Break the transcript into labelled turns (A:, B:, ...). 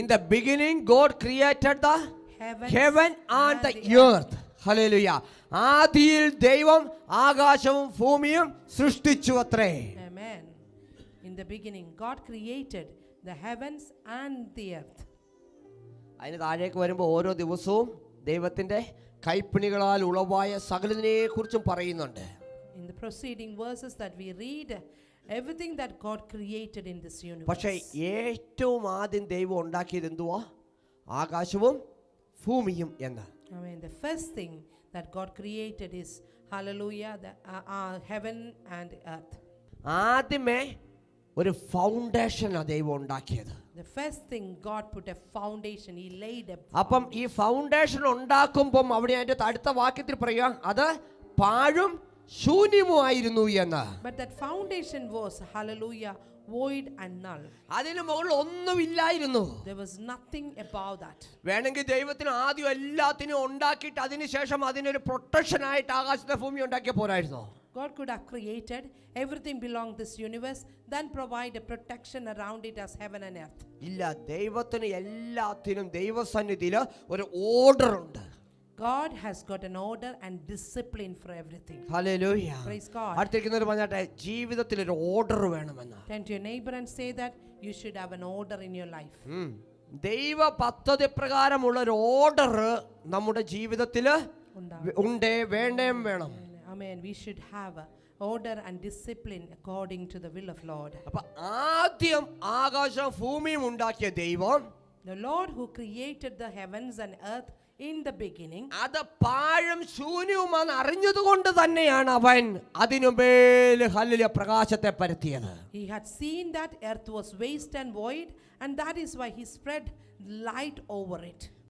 A: In the beginning, God created the heaven and the earth. Hallelujah. ആദിയിൽ ദൈവം ആകാശവും ഭൂമിയും സൃഷ്ടിച്ചു അത്രേ.
B: Amen. In the beginning, God created the heavens and the earth.
A: അതിന് താഴേക്ക് വരുമ്പോൾ ഓരോ ദിവസവും ദൈവത്തിന്റെ കൈപ്പണികളാൽ ഉളവായ സകലതിനെ കുറിച്ചും പറയുന്നുണ്ട്.
B: In the preceding verses that we read, everything that God created in this universe.
A: പക്ഷേ ഏറ്റവും ആദ്യം ദൈവം ഉണ്ടാക്കിയത് എന്തുവാ? ആകാശവും ഭൂമിയും എന്ന്.
B: I mean, the first thing that God created is, hallelujah, the heaven and earth.
A: ആദ്യമേ ഒരു ഫൗണ്ടേഷനാണ് ദൈവം ഉണ്ടാക്കിയത്.
B: The first thing God put a foundation, he laid a
A: അപ്പം ഈ ഫൗണ്ടേഷൻ ഉണ്ടാക്കുമ്പം അവിടെ അതിന്റെ അടുത്ത വാക്യത്തിൽ പറയാം അത് പാഴും ശൂന്യവുമായിരുന്നു എന്ന്.
B: But that foundation was, hallelujah, void and null.
A: അതിന് മുകളിൽ ഒന്നുമില്ലായിരുന്നു.
B: There was nothing above that.
A: വേണമെങ്കിൽ ദൈവത്തിന് ആദ്യം എല്ലാത്തിനും ഉണ്ടാക്കിയിട്ട് അതിനുശേഷം അതിനൊരു പ്രൊട്ടക്ഷൻ ആയിട്ട് ആകാശത്തെ ഭൂമി ഉണ്ടാക്കിയ പോരായിരുന്നോ?
B: God could have created everything belong this universe, then provide a protection around it as heaven and earth.
A: ഇല്ല, ദൈവത്തിന് എല്ലാത്തിനും ദൈവസന്നിധിയിൽ ഒരു ഓർഡർ ഉണ്ട്.
B: God has got an order and discipline for everything.
A: Hallelujah.
B: Praise God.
A: അടുത്തിരിക്കുന്നവർ പറഞ്ഞാട്ടെ ജീവിതത്തിൽ ഒരു order വേണമെന്ന്.
B: Turn to your neighbor and say that you should have an order in your life.
A: ദൈവ പദ്ധതി പ്രകാരമുള്ള ഒരു ഓർഡർ നമ്മുടെ ജീവിതത്തിൽ ഉണ്ട്, വേണ്ടേം വേണം.
B: Amen. We should have a order and discipline according to the will of Lord.
A: അപ്പോൾ ആദ്യം ആകാശവും ഭൂമിയും ഉണ്ടാക്കിയ ദൈവം,
B: the Lord who created the heavens and earth in the beginning,
A: അത് പാഴും ശൂന്യവുമാണെന്ന് അറിഞ്ഞതുകൊണ്ട് തന്നെയാണ് അവൻ അതിനുമേൽ ഹല്ലേലൂയ പ്രകാശത്തെ പരത്തിയത്.
B: He had seen that earth was waste and void, and that is why he spread light over it.